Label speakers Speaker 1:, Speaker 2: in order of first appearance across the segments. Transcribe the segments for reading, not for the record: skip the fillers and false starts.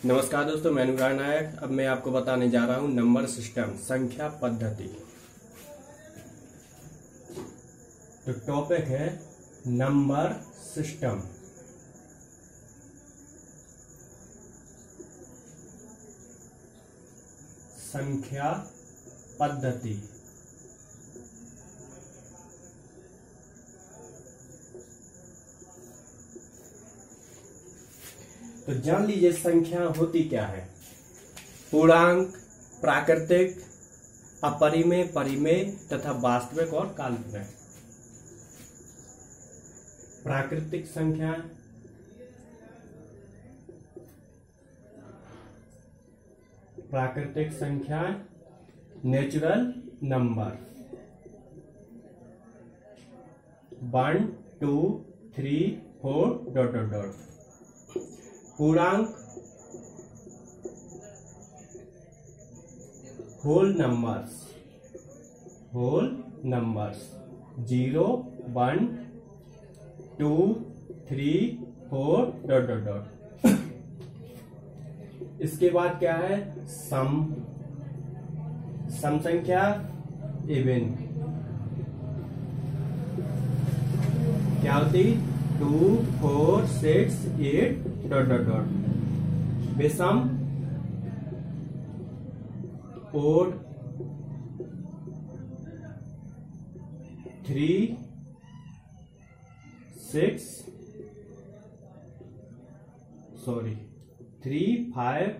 Speaker 1: नमस्कार दोस्तों, मैं अनुराग नायक। अब मैं आपको बताने जा रहा हूं नंबर सिस्टम, संख्या पद्धति। तो टॉपिक है नंबर सिस्टम। संख्या पद्धति। तो जान लीजिए संख्या होती क्या है। पूर्णांक, प्राकृतिक, अपरिमेय, परिमेय तथा वास्तविक और काल्पनिक। प्राकृतिक संख्या, प्राकृतिक संख्या natural number 1 2 3 4 dot dot dot. पूर्णांक whole numbers 0 1 2 3 4 dot dot dot. इसके बाद क्या है? सम संख्या इवन क्या होती? 2 4 6 8 डॉट डॉट डॉट। विषम ओड 3 5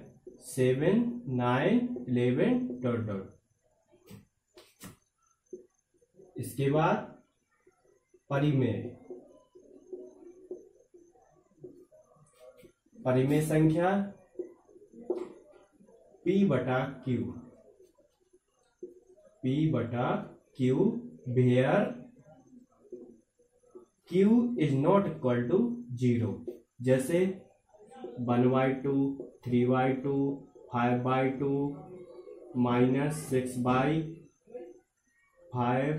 Speaker 1: 7 9 11 डॉट डॉट। इसके बाद परिमेय, परिमेय संख्या P/Q where Q is not equal to 0। जैसे 1/2 3/2 5/2 -6/5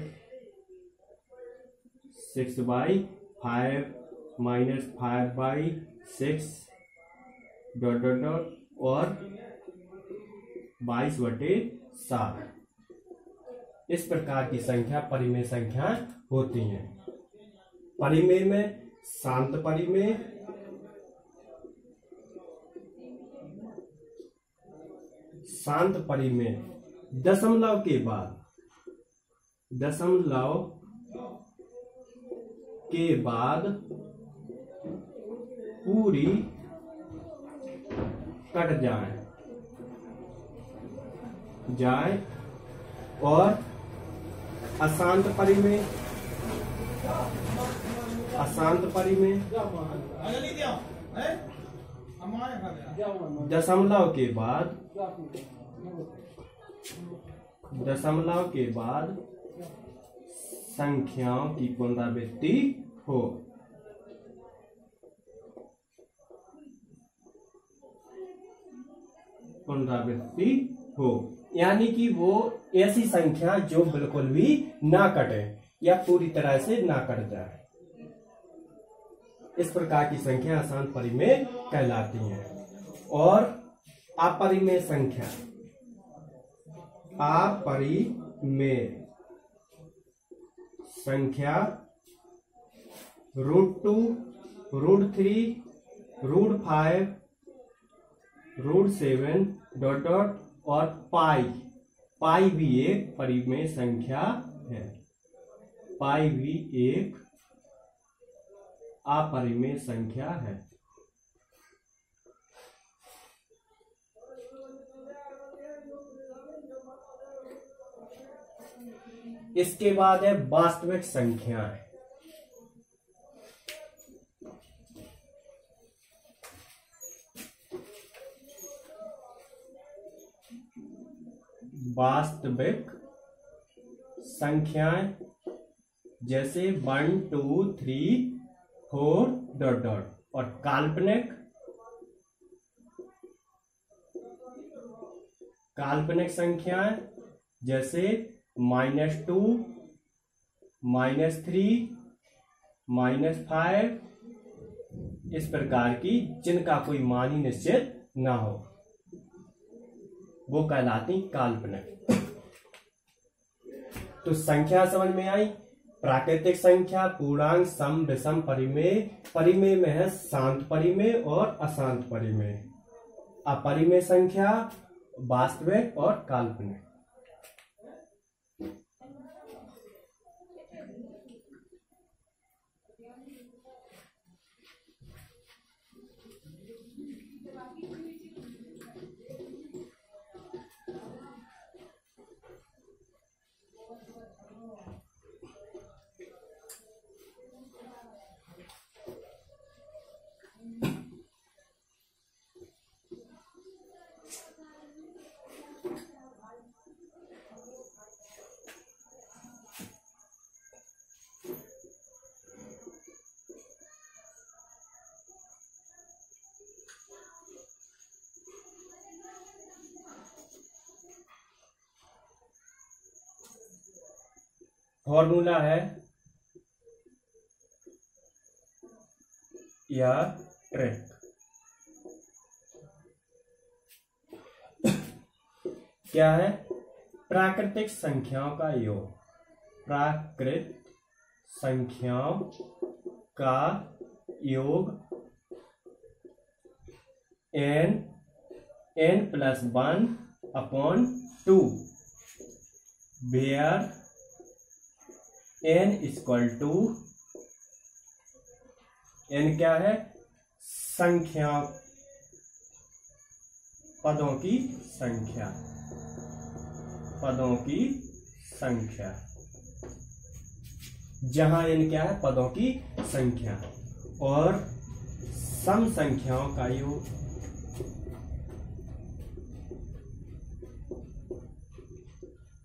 Speaker 1: 6/5 -5/6 डॉट डॉट डॉट और 22/7। इस प्रकार की संख्या परिमेय संख्या होती हैं। परिमेय में शांत परिमेय, शांत परिमेय दशमलव के बाद पूरी कट जाए और अशांत परिमेय दशमलव के बाद संख्याओं की पुनरावृत्ति हो, यानी कि वो ऐसी संख्या जो बिल्कुल भी ना कटे या पूरी तरह से ना कट जाए। इस प्रकार की संख्या अशांत परिमेय कहलाती हैं। और अपरिमेय संख्या, √2 √3 √5 √7 डॉट डॉट और पाई भी एक परिमेय संख्या है। पाई भी एक अपरिमेय संख्या है। इसके बाद है वास्तविक संख्याएं। वास्तविक संख्याएं जैसे 1 2 3 4 डॉट डॉट। और काल्पनिक संख्याएं जैसे -2 -3 -5 इस प्रकार की, जिनका कोई मान ही निश्चित ना हो वो कहलाती काल्पनिक। तो संख्या समझ में आई। प्राकृतिक संख्या, पूर्णांक, सम, विषम, परिमेय। परिमेय में है शांत परिमेय और अशांत परिमेय। अपरिमेय संख्या, वास्तविक और काल्पनिक। फॉर्मूला है या ट्रिक। क्या है? प्राकृतिक संख्याओं का योग। प्राकृत संख्याओं का योग n+1/2 वेयर n = n क्या है? संख्या, पदों की संख्या। पदों की संख्या जहां n क्या है? पदों की संख्या। और सम संख्याओं का योग।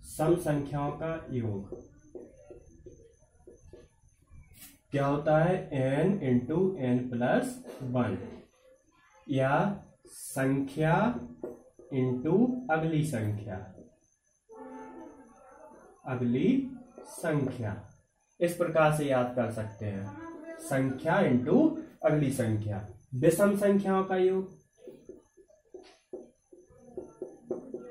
Speaker 1: सम संख्याओं का योग क्या होता है? n × n+1 या संख्या इंटू अगली संख्या। अगली संख्या इस प्रकार से याद कर सकते हैं, संख्या इंटू अगली संख्या। विषम संख्याओं का योग।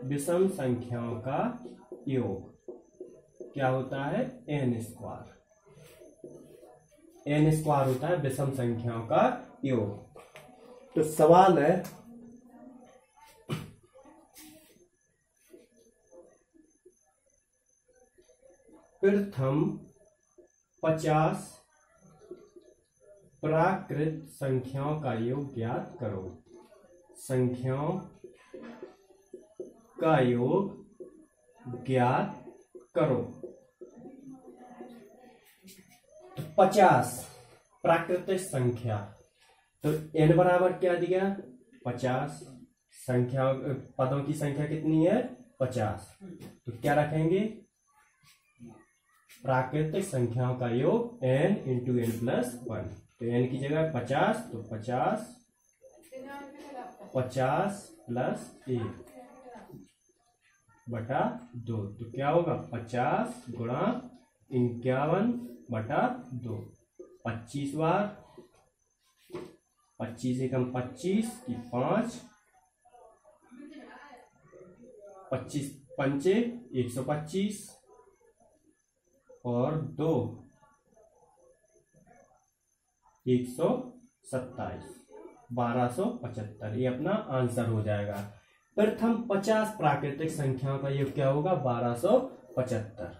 Speaker 1: विषम संख्याओं का योग क्या होता है? n²। n² होता है विषम संख्याओं का योग। तो सवाल है, प्रथम 50 प्राकृत संख्याओं का योग ज्ञात करो। संख्याओं का योग ज्ञात करो। तो 50 प्राकृतिक संख्या, तो n बराबर क्या दिया? 50। संख्या, पदों की संख्या कितनी है? 50। तो क्या रखेंगे? प्राकृतिक संख्याओं का योग n × n+1। तो n की जगह 50, तो 50 + 1 बटा 2। तो क्या होगा? 50 × 51/2। 25 बार। 25 एकम 25 की 5। 25 पंचे 125 और 2 127 1275। ये अपना आंसर हो जाएगा। प्रथम 50 प्राकृतिक संख्याओं का योग क्या होगा? 1275।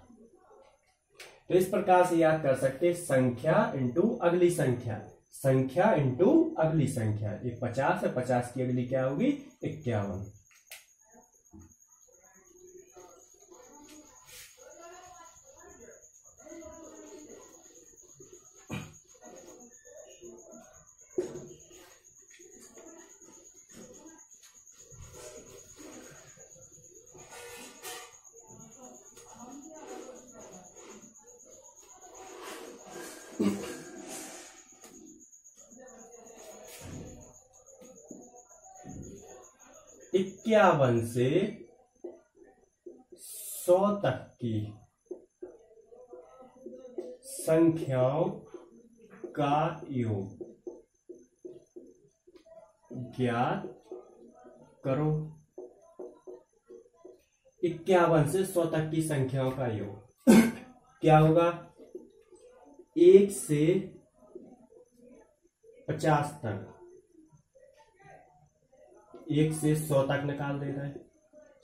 Speaker 1: तो इस प्रकार से याद कर सकते, संख्या इंटू अगली संख्या। संख्या इंटू अगली संख्या। ये 50 है, 50 की अगली क्या होगी? 51। इक्यावन से 100 तक की संख्याओं का योग ज्ञात करो। 51 से 100 तक की संख्याओं का योग क्या होगा? 1 से 50 तक, 1 से 100 तक निकाल देना है।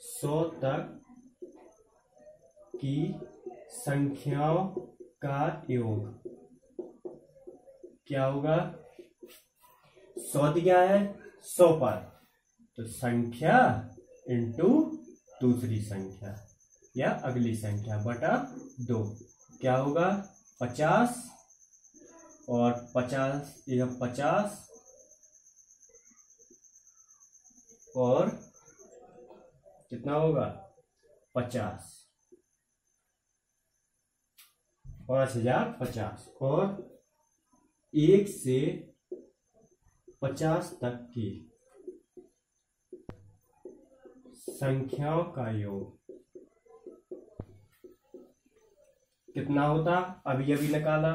Speaker 1: 100 तक की संख्याओं का योग क्या होगा? 100 दिया है 100 पर, तो संख्या इंटू दूसरी संख्या या अगली संख्या बटा 2 क्या होगा? 50 और 50 यह 50 और कितना होगा? 50, 5050 और 1 से 50 तक की संख्याओं का योग कितना होता? अभी अभी निकाला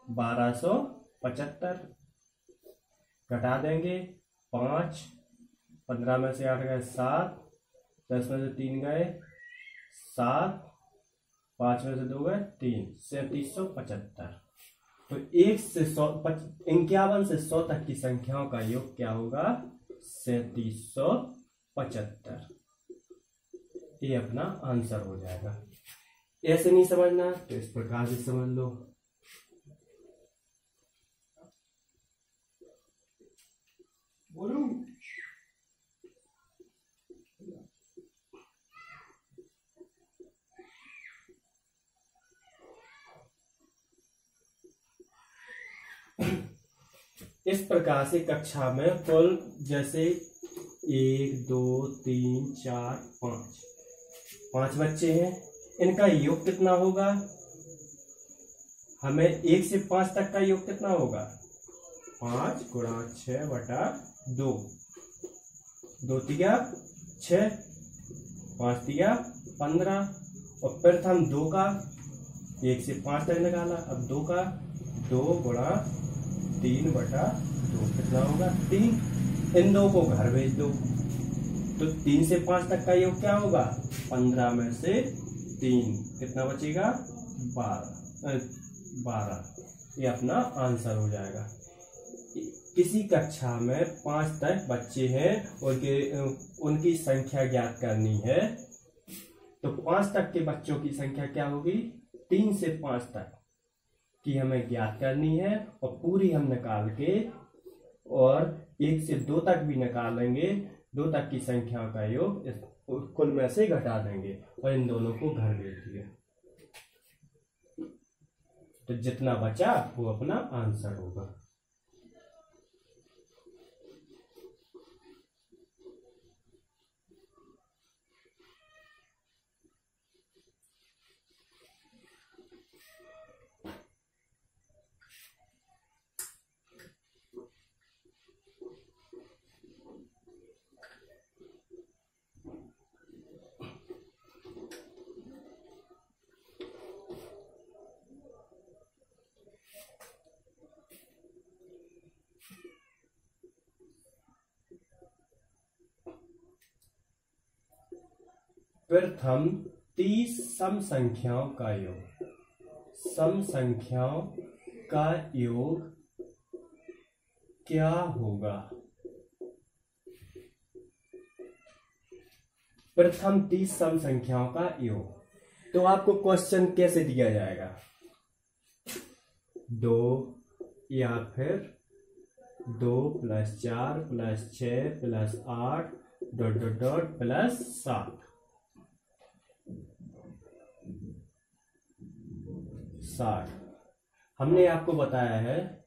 Speaker 1: 1275, घटा देंगे 5, 15 में से 8 गए 7, 10 में से 3 गए 7, 5 में से 2 गए 3, 3775। तो 1 से 100, 51 से 100 तक की संख्याओं का योग क्या होगा? 3775। ये अपना आंसर हो जाएगा। ऐसे नहीं समझना तो इस प्रकार से समझ लो। बोलूं इस प्रकार से कक्षा में कुल जैसे 1 2 3 4 5 बच्चे हैं, इनका योग कितना होगा? हमें 1 से 5 तक का योग कितना होगा? 5 गुणा 6 बटा 2, 2 तिया 6, 5 तिया 15, और फिर हम 2 का 1 से 5 तक निकाला, अब 2 का 2 गुणा 3 बटा 2 कितना होगा? 3। इन 2 को घर भेज दो, तो 3 से 5 तक का योग क्या होगा? 15 में से 3 कितना बचेगा? 12। ये अपना आंसर हो जाएगा। किसी कक्षा में 5 तक बच्चे हैं और उनकी संख्या ज्ञात करनी है, तो 5 तक के बच्चों की संख्या क्या होगी? 3 से 5 तक की हमें ज्ञात करनी है, और पूरी हम निकाल के और 1 से 2 तक भी निकालेंगे, 2 तक की संख्या का योग इस कुल में से घटा देंगे और इन दोनों को घर भेज दिए, तो जितना बचा वो अपना आंसर होगा। प्रथम 30 सम संख्याओं का योग, सम संख्याओं का योग क्या होगा? प्रथम 30 सम संख्याओं का योग, तो आपको क्वेश्चन कैसे दिया जाएगा? 2 या फिर 2 + 4 + 6 + 8 ... + 7। 60 हमने आपको बताया है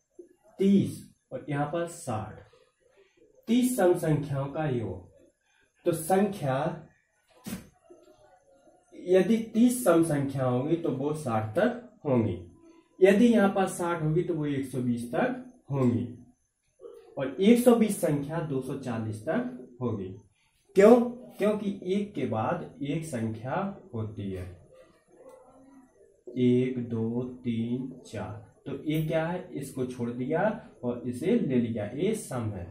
Speaker 1: 30 और यहाँ पर 60, 30 सम संख्याओं का योग। तो संख्या यदि 30 सम संख्या होंगी तो वो 60 तक होंगी, यदि यहाँ पर 60 होगी तो वो 120 तक होंगी, और 120 संख्या 240 तक होगी। क्यों? क्योंकि एक के बाद एक संख्या होती है, 1 2 3 4, तो ये क्या है? इसको छोड़ दिया और इसे ले लिया, ये सम है,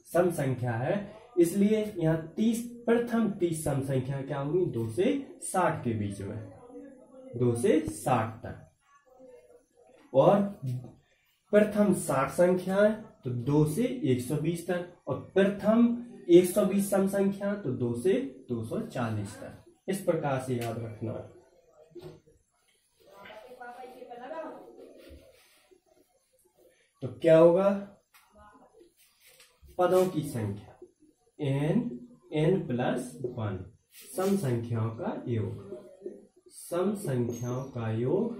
Speaker 1: सम संख्या है। इसलिए यहाँ 30 प्रथम 30 सम संख्या क्या होगी 2 से 60 के बीच में, 2 से 60 तक। और प्रथम 60 संख्या है तो 2 से 120 तक, और प्रथम 120 सम संख्या तो 2 से 240 तक। इस प्रकार से याद रखना है। तो क्या होगा, पदों की संख्या n+1 सम संख्याओं का योग, सम संख्याओं का योग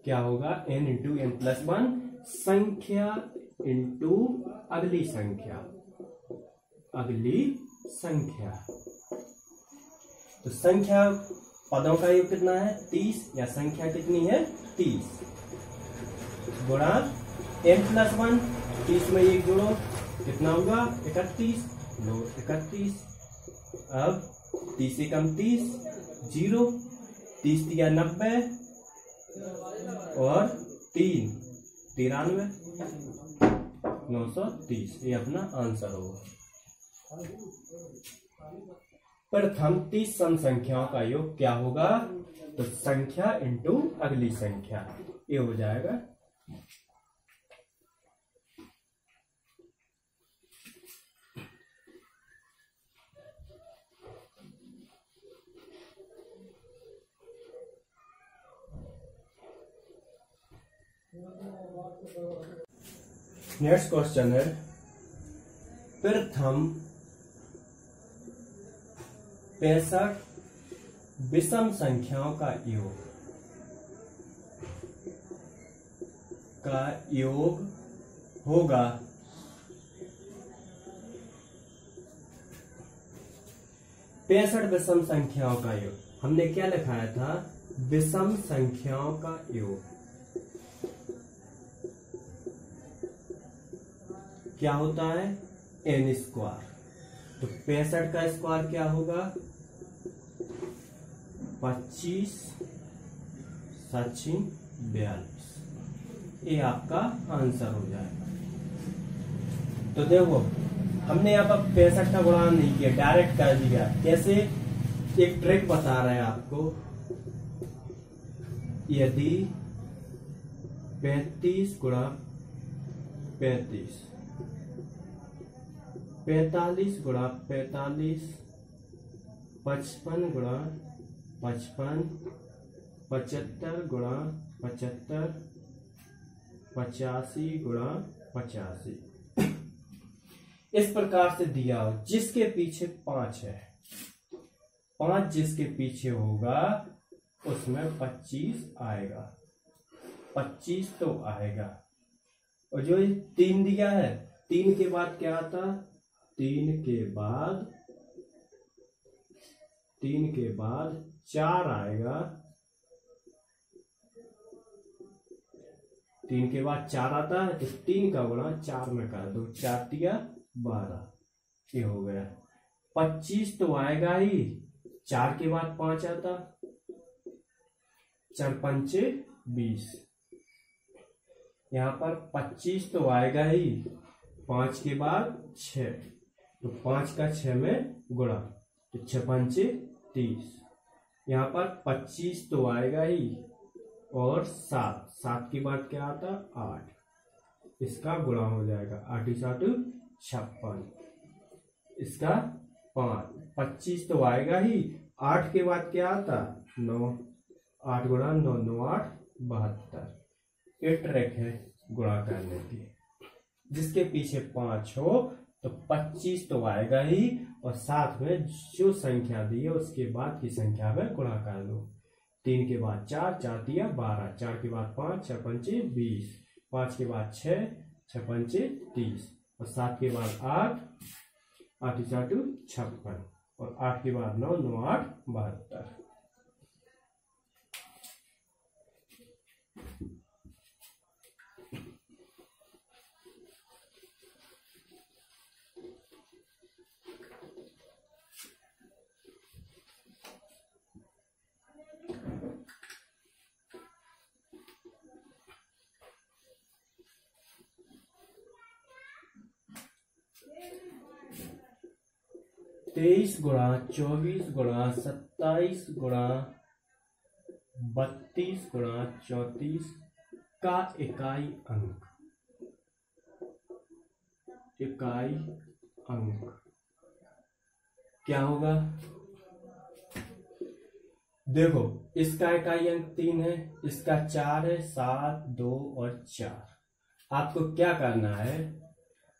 Speaker 1: क्या होगा n × n+1 संख्या इंटू अगली संख्या, अगली संख्या। तो संख्या पदों का योग कितना है 30, या संख्या कितनी है 30 गुणा n+1, 30 में 1 जोड़ो कितना होगा 31, लो 31। अब 30 से कम 30, 0, 30 दिया 90 और 3 93, 930। ये अपना आंसर होगा। प्रथम 30 सम संख्याओं का योग क्या होगा, तो संख्या इंटू अगली संख्या, ये हो जाएगा। नेक्स्ट क्वेश्चन है, प्रथम 65 विषम संख्याओं का योग होगा 65 विषम संख्याओं का योग। हमने क्या लिखाया था, विषम संख्याओं का योग क्या होता है n²। तो 65 का स्क्वायर क्या होगा 25, 7, 42। ये आपका आंसर हो जाएगा। तो देखो हमने यहाँ पर 65 का गुणा नहीं किया, डायरेक्ट कर दिया। कैसे, एक ट्रिक बता रहे हैं आपको। यदि 35 गुणा 35, 45 गुणा 45, 55 गुणा 55, 75 गुणा 75, 85 गुणा 85 इस प्रकार से दिया हो। जिसके पीछे 5 है, 5 जिसके पीछे होगा उसमें 25 आएगा, 25 तो आएगा। और जो 3 दिया है, 3 के बाद क्या आता, 3 के बाद 4 आएगा, 3 के बाद 4 आता है। तो 3 का गुणा 4 में कर दो, 4 दिया 12, ये हो गया। 25 तो आएगा ही, 4 के बाद 5 आता, 4 पंचे 20। यहाँ पर 25 तो आएगा ही, 5 के बाद 6, तो 5 का 6 में गुणा, तो 6 पंचे 30। यहाँ पर 25 तो आएगा ही, और 7 के बाद क्या आता 8, इसका गुणा हो जाएगा, 8 7 56, इसका 5। 25 तो आएगा ही, 8 के बाद क्या आता 9, 8 गुणा 9, 9 8 72। ये ट्रिक है गुणा करने की। जिसके पीछे 5 हो तो 25 तो आएगा ही, और साथ में जो संख्या दी है उसके बाद की संख्या में गुणा कर दो। 3 के बाद 4, 4 दिया 12, 4 के बाद 5, 6 पंचे 20, 5 के बाद 6, 6 पंचे 30, और 7 के बाद 8, 8 7 56, और 8 के बाद 9, 9 8 72। 23 गुणा 24 गुणा 27 गुणा 32 गुणा 34 का इकाई अंक क्या होगा? देखो, इसका इकाई अंक 3 है, इसका 4 है, 7, 2 और 4। आपको क्या करना है,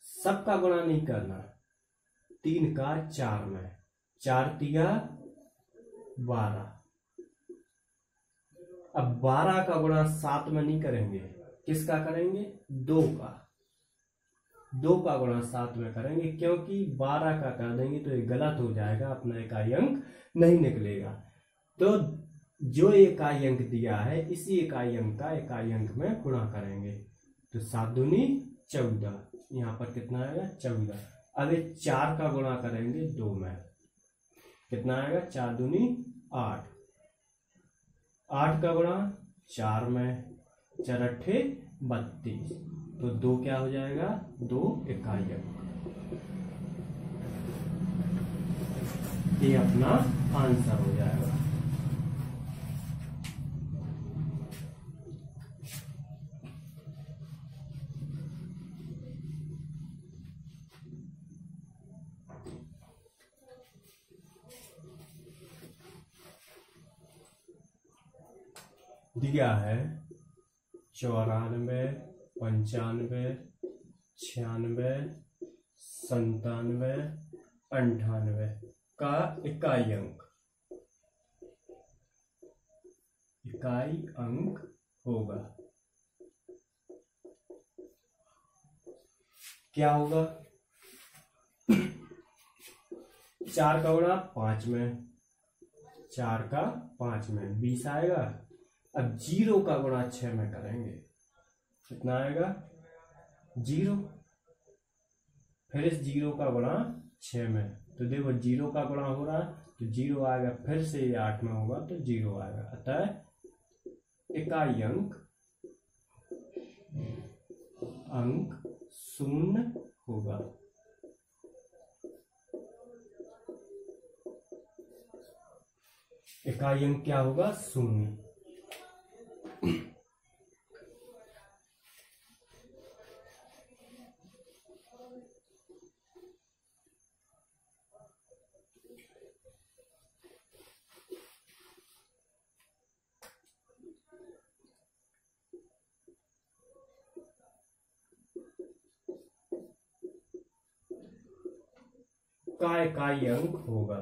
Speaker 1: सबका गुणा नहीं करना। 3 का 4 में, 4 तिया 12। अब 12 का गुणा 7 में नहीं करेंगे, किसका करेंगे? 2 का। 2 का गुणा 7 में करेंगे, क्योंकि 12 का कर देंगे तो ये गलत हो जाएगा, अपना इकाई अंक नहीं निकलेगा। तो जो इकाई अंक दिया है इसी इकाई अंक का इकाई अंक में गुणा करेंगे। तो 7 दूनी 14, यहाँ पर कितना आएगा? 14। अब 4 का गुणा करेंगे 2 में, कितना आएगा? 4 दूनी 8। 8 का गुणा 4 में, 4 अट्ठे 32। तो 2 क्या हो जाएगा? 2 इकाई अंक। ये अपना आंसर हो जाएगा। दिया है 94, 95, 96, 97, 98 का इकाई अंक होगा। क्या होगा? 4 का गुणा 5 में, 4 का 5 में 20 आएगा। अब 0 का गुणा 6 में करेंगे, कितना आएगा? 0। फिर इस 0 का गुणा 6 में, तो देखो 0 का गुणा हो रहा है तो 0 आएगा, फिर से ये 8 में होगा तो 0 आएगा। अतः इकाई अंक 0 होगा। इकाई अंक क्या होगा? 0। का इकाई अंक होगा।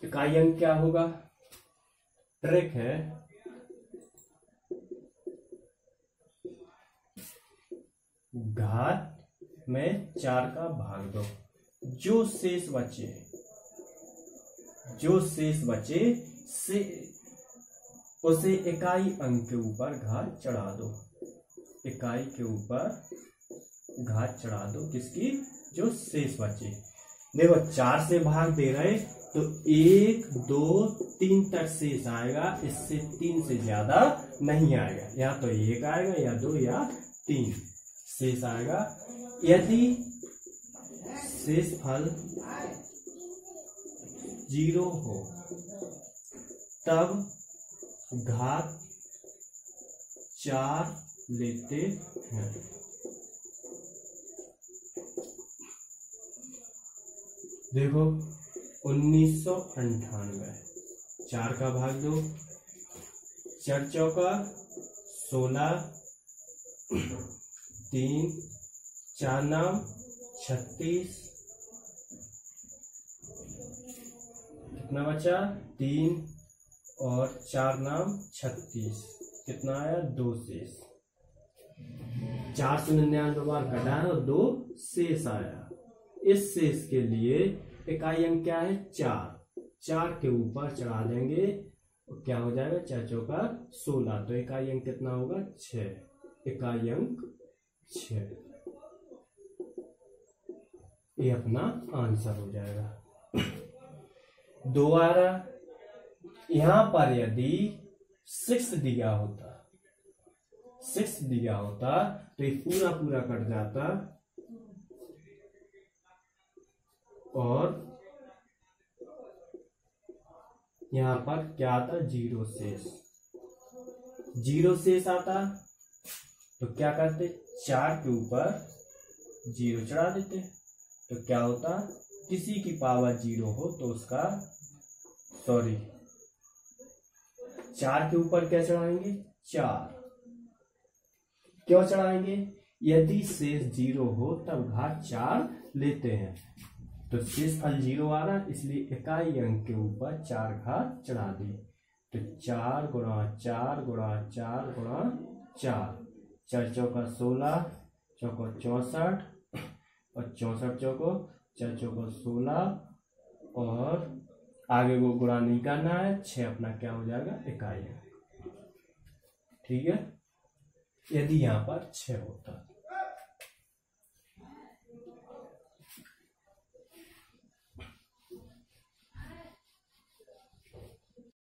Speaker 1: इकाई अंक क्या होगा? ट्रिक है, घात में 4 का भाग दो, जो शेष बचे से उसे इकाई अंक के ऊपर घात चढ़ा दो। इकाई के ऊपर घात चढ़ा दो, किसकी? जो शेष बचे। देखो 4 से भाग दे रहे तो 1, 2, 3 तक शेष आएगा, इससे 3 से ज्यादा नहीं आएगा। या तो 1 आएगा, या 2, या 3 शेष आएगा। यदि शेषफल 0 हो तब घात 4 लेते हैं। देखो 1998, 4 का भाग दो, 4 चौका 16, 3, 4 नाम 36, कितना बचा? 3 और 4 नाम 36, कितना आया? 2 शेष। 4 से 99 बार घटाया और 2 शेष आया। इस शेष के लिए इकाई अंक क्या है? 4। 4 के ऊपर चढ़ा देंगे, क्या हो जाएगा? 4 चौका 16, तो इकाई अंक कितना होगा? 6। इकाई अंक 6। ये अपना आंसर हो जाएगा। 2 आ रहा। यहां पर यदि 6 दिया होता 6 दिया होता तो ये पूरा पूरा कट जाता और यहां पर क्या आता, 0 शेष। 0 शेष आता तो क्या करते, 4 के ऊपर 0 चढ़ा देते, तो क्या होता, किसी की पावर 0 हो तो उसका, सॉरी 4 के ऊपर क्या चढ़ाएंगे, 4। क्यों चढ़ाएंगे, यदि शेष 0 हो तब घात 4 लेते हैं, तो शेष अल 0 आ रहा, इसलिए इकाई अंक के ऊपर 4 घात चढ़ा दी, तो 4 गुणा 4 गुणा 4 गुणा 4, 4 चौका 16, चौको 64 और 64 चौको 4 चौको 16, और आगे वो गुणा नहीं करना है, 6 अपना क्या हो जाएगा, इकाई। ठीक है, यदि यहां पर 6 होता